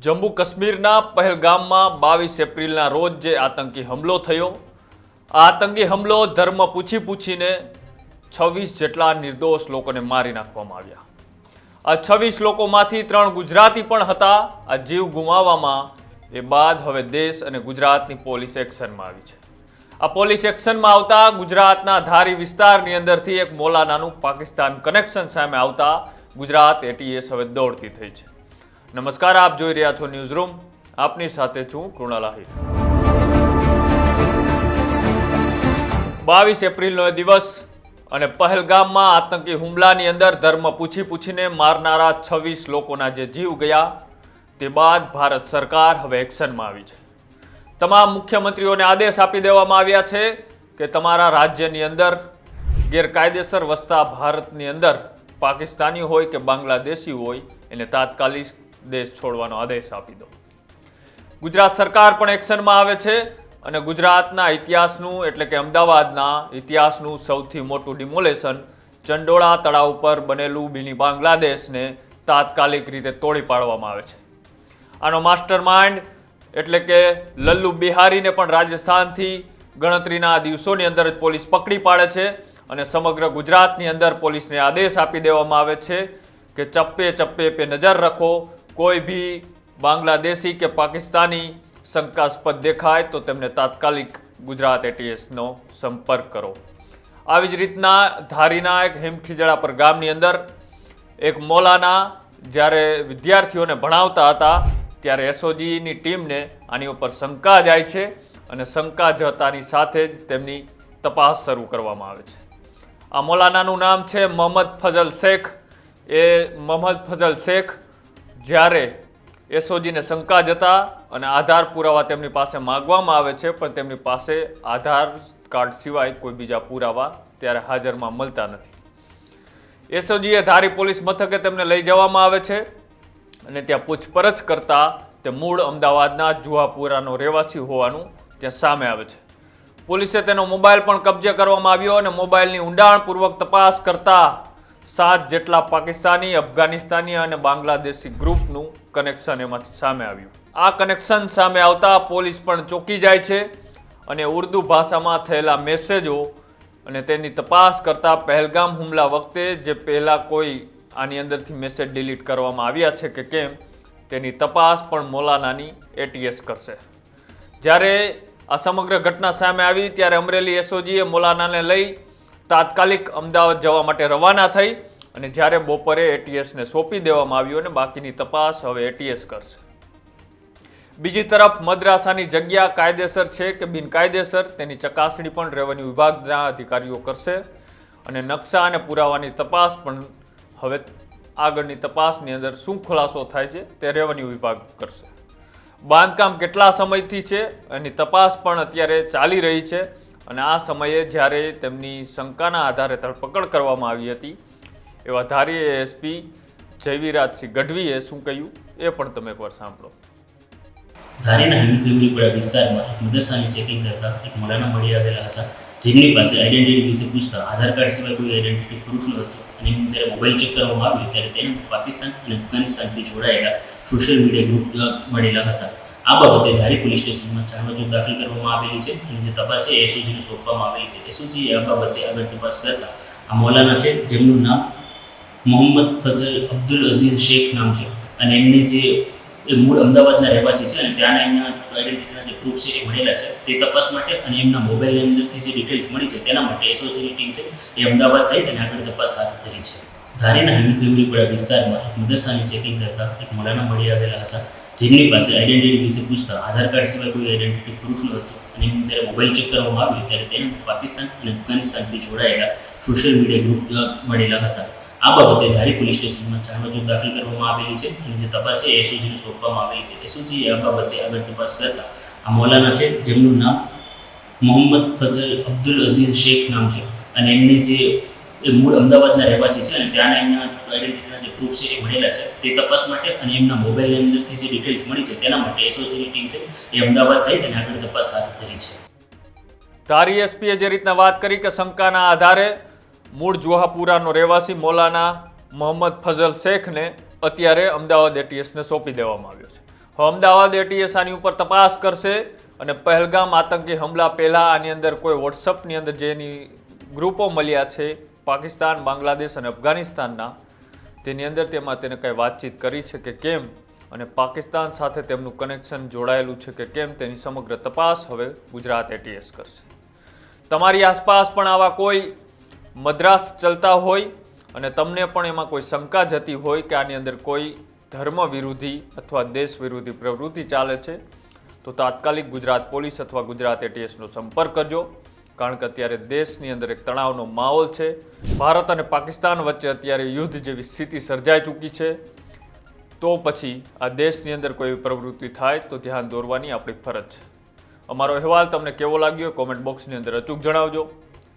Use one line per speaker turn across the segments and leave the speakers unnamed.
જમ્મુ કાશ્મીરના પહેલગામમાં 22 એપ્રિલના રોજ જે આતંકી હુમલો થયો, આ આતંકી હુમલો ધર્મ પૂછીને 26 જેટલા નિર્દોષ લોકોને મારી નાખવામાં આવ્યા. આ 26 લોકોમાંથી 3 ગુજરાતી પણ હતા. આ જીવ ગુમાવવામાં એ બાદ હવે દેશ અને ગુજરાતની પોલીસ એક્શનમાં આવી છે. આ પોલીસ એક્શનમાં આવતા ગુજરાતના ધારી વિસ્તારની અંદરથી એક મૌલાનાનું પાકિસ્તાન કનેક્શન સામે આવતા ગુજરાત એટીએસ હવે દોડતી થઈ છે. નમસ્કાર, આપ જોઈ રહ્યા છો ન્યૂઝ રૂમ. આપની સાથે છું કૃણાલ આહિર. 22 એપ્રિલનો દિવસ અને પહેલગામમાં આતંકી હુમલાની અંદર ધર્મ પૂછીને મારનારા 26 લોકોના જે જીવ ગયા તે બાદ ભારત સરકાર હવે એક્શનમાં આવી છે. તમામ મુખ્યમંત્રીઓને આદેશ આપી દેવામાં આવ્યા છે કે તમારા રાજ્યની અંદર ગેરકાયદેસર વસતા ભારતની અંદર પાકિસ્તાની હોય કે બાંગ્લાદેશી હોય એને તાત્કાલિક દેશ છોડવાનો આદેશ આપી દો. ગુજરાત સરકાર પણ એક્શનમાં આવે છે અને ગુજરાતના ઇતિહાસનું એટલે કે અમદાવાદના ઇતિહાસનું સૌથી મોટું ડિમોલેશન ચંડોળા તળાવ ઉપર બનેલું મિની બાંગ્લાદેશને તાત્કાલિક રીતે તોડી પાડવામાં આવે છે. આનો માસ્ટર માઇન્ડ એટલે કે લલ્લુ બિહારીને પણ રાજસ્થાનથી ગણતરીના દિવસોની અંદર જ પોલીસ પકડી પાડે છે અને સમગ્ર ગુજરાતની અંદર પોલીસને આદેશ આપી દેવામાં આવે છે કે ચપ્પે ચપ્પે પે નજર રખો. કોઈ ભી બાંગ્લાદેશી કે પાકિસ્તાની શંકાસ્પદ દેખાય તો તેમને તાત્કાલિક ગુજરાત એટીએસનો સંપર્ક કરો. આવી જ રીતના ધારીના એક હિમખીજડા ગામની અંદર એક મૌલાના જ્યારે વિદ્યાર્થીઓને ભણાવતા હતા ત્યારે એસઓજીની ટીમને આની ઉપર શંકા જાય છે અને શંકા જતાની સાથે જ તેમની તપાસ શરૂ કરવામાં આવે છે. આ મૌલાનાનું નામ છે મોહમ્મદ ફઝલ શેખ. એ મોહમ્મદ ફઝલ શેખ જ્યારે એસઓજીને શંકા જતા અને આધાર પુરાવા તેમની પાસે માગવામાં આવે છે પણ તેમની પાસે આધાર કાર્ડ સિવાય કોઈ બીજા પુરાવા ત્યારે હાજરમાં મળતા નથી. એસઓજીએ ધારી પોલીસ મથકે તેમને લઈ જવામાં આવે છે અને ત્યાં પૂછપરછ કરતા તે મૂળ અમદાવાદના જુહાપુરાનો રહેવાસી હોવાનું ત્યાં સામે આવે છે. પોલીસે તેનો મોબાઈલ પણ કબજે કરવામાં આવ્યો અને મોબાઈલની ઊંડાણપૂર્વક તપાસ કરતા 7 જેટલા પાકિસ્તાની, અફઘાનિસ્તાની અને બાંગ્લાદેશી ગ્રુપનું કનેક્શન એમાંથી સામે આવ્યું. આ કનેક્શન સામે આવતા પોલીસ પણ ચોંકી જાય છે અને ઉર્દુ ભાષામાં થયેલા મેસેજો અને તેની તપાસ કરતા પહેલગામ હુમલા વખતે જે પહેલાં કોઈ આની અંદરથી મેસેજ ડિલીટ કરવામાં આવ્યા છે કે કેમ તેની તપાસ પણ મૌલાનાની એટીએસ કરશે. જ્યારે આ સમગ્ર ઘટના સામે આવી ત્યારે અમરેલી એસઓજીએ મૌલાનાને લઈ તાત્કાલિક અમદાવાદ જવા માટે રવાના થઈ અને જ્યારે બપોરે એટીએસને સોંપી દેવામાં આવ્યું અને બાકીની તપાસ હવે એટીએસ કરશે. બીજી તરફ મદ્રાસાની જગ્યા કાયદેસર છે કે બિનકાયદેસર તેની ચકાસણી પણ રેવન્યુ વિભાગના અધિકારીઓ કરશે અને નકશા અને પુરાવાની તપાસ પણ હવે આગળની તપાસની અંદર શું ખુલાસો થાય છે તે રેવન્યુ વિભાગ કરશે. બાંધકામ કેટલા સમયથી છે એની તપાસ પણ અત્યારે ચાલી રહી છે અને આ સમયે જ્યારે તેમની શંકાના આધારે ધરપકડ કરવામાં આવી હતી એવા ધારી એસપી જયવીરાજસિંહ ગઢવીએ શું કહ્યું એ પણ તમે એકવાર સાંભળો.
ધારીના હિમખીમરીપુરા વિસ્તારમાં એક મદરસાની ચેકિંગ કરતા એક મૌલાના મળી આવેલા હતા, જેમની પાસે આઈડેન્ટિટી વિશે પૂછતા આધાર કાર્ડ સિવાય કોઈ આઈડેન્ટિટી પ્રૂફ ન હતું અને એમનું જ્યારે મોબાઈલ ચેક કરવામાં આવ્યું ત્યારે તેને પાકિસ્તાન અને અફઘાનિસ્તાનથી જોડાયેલા સોશિયલ મીડિયા ગ્રુપ મળેલા હતા. આ બાબતે ધારી પોલીસ સ્ટેશનમાં ચાર્જશીટ દાખલ કરવામાં આવેલી છે અને જે તપાસ છે એસઓજીને સોંપવામાં આવેલી છે. એસઓજીએ આ બાબતે આગળ તપાસ કરતા આ મૌલાના છે જેમનું નામ મોહમ્મદ ફઝલ અબ્દુલ અઝીઝ શેખ નામ છે અને એમને જે મૂળ અમદાવાદના રહેવાસી છે અને ત્યાંના એમના આઈડેન્ટિટીના જે પ્રૂફ છે એ મળેલા છે તે તપાસ માટે અને એમના મોબાઈલની અંદરથી જે ડિટેલ્સ મળી છે તેના માટે એસઓજીની ટીમ છે એ અમદાવાદ જઈ અને આગળ તપાસ હાથ ધરી છે. ધારીના હિમખીમરીપુરા વિસ્તારમાં એક મદરસાની ચેકિંગ કરતા એક મૌલાના મળી આવેલા હતા, જેમની પાસે આઈડેન્ટિટી વિશે પૂછતા આધાર કાર્ડ સિવાય કોઈ આઈડેન્ટિટી પ્રૂફ ન હતું અને એમનું જ્યારે મોબાઈલ ચેક કરવામાં આવ્યું ત્યારે તેને પાકિસ્તાન અને અફઘાનિસ્તાનથી જોડાયેલા સોશિયલ મીડિયા ગ્રુપ મળેલા હતા. આ બાબતે ધારી પોલીસ સ્ટેશનમાં ચાર્જશીટ દાખલ કરવામાં આવેલી છે અને જે તપાસ છે એસઓજીને સોંપવામાં આવેલી છે. એસઓજીએ આ બાબતે આગળ તપાસ કરતા આ મૌલાના છે જેમનું નામ મોહમ્મદ ફઝલ અબ્દુલ અઝીઝ શેખ નામ છે અને એમને જે મૂળ અમદાવાદના રહેવાસી છે અને ત્યાંના એમના આઈડેન્ટિટીના જે પ્રૂફ છે એ મળેલા છે તે તપાસ માટે અને એમના મોબાઈલની અંદરથી જે ડિટેલ્સ મળી છે તેના માટે એસઓજીની ટીમ છે એ અમદાવાદ જઈ અને આગળ તપાસ હાથ ધરી છે.
ધારી એસપીએ જે રીતના વાત કરી કે શંકાના આધારે મૂળ જુહાપુરાનો રહેવાસી મૌલાના મોહમ્મદ ફઝલ શેખને અત્યારે અમદાવાદ એટીએસને સોંપી દેવામાં આવ્યો છે અમદાવાદ એટીએસ આની ઉપર તપાસ કરશે અને પહેલગામ આતંકી હુમલા પહેલાં આની અંદર કોઈ વોટ્સઅપની અંદર જેની ગ્રુપો મળ્યા છે પાકિસ્તાન, બાંગ્લાદેશ અને અફઘાનિસ્તાનના, તેની અંદર તેમાં તેને કંઈ વાતચીત કરી છે કે કેમ અને પાકિસ્તાન સાથે તેમનું કનેક્શન જોડાયેલું છે કે કેમ, તેની સમગ્ર તપાસ હવે ગુજરાત એટીએસ કરશે. તમારી આસપાસ પણ આવા કોઈ મદ્રાસ ચલતા હોય અને તમને પણ એમાં કોઈ શંકા જતી હોય કે આની અંદર કોઈ ધર્મ વિરોધી અથવા દેશ વિરોધી પ્રવૃત્તિ ચાલે છે, તો તાત્કાલિક ગુજરાત પોલીસ અથવા ગુજરાત એટીએસનો સંપર્ક કરજો. કારણ કે અત્યારે દેશની અંદર એક તણાવનો માહોલ છે. ભારત અને પાકિસ્તાન વચ્ચે અત્યારે યુદ્ધ જેવી સ્થિતિ સર્જાઈ ચૂકી છે. તો પછી આ દેશની અંદર કોઈ પ્રવૃત્તિ થાય તો ધ્યાન દોરવાની આપણી ફરજ છે. અમારો અહેવાલ તમને કેવો લાગ્યો કોમેન્ટ બોક્સની અંદર અચૂક જણાવજો.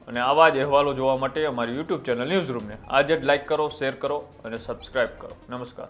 અને આવા જ અહેવાલો જોવા માટે અમારી યુટ્યુબ ચેનલ ન્યૂઝ રૂમને આજે જ લાઇક કરો, શેર કરો અને સબસ્ક્રાઇબ કરો. નમસ્કાર.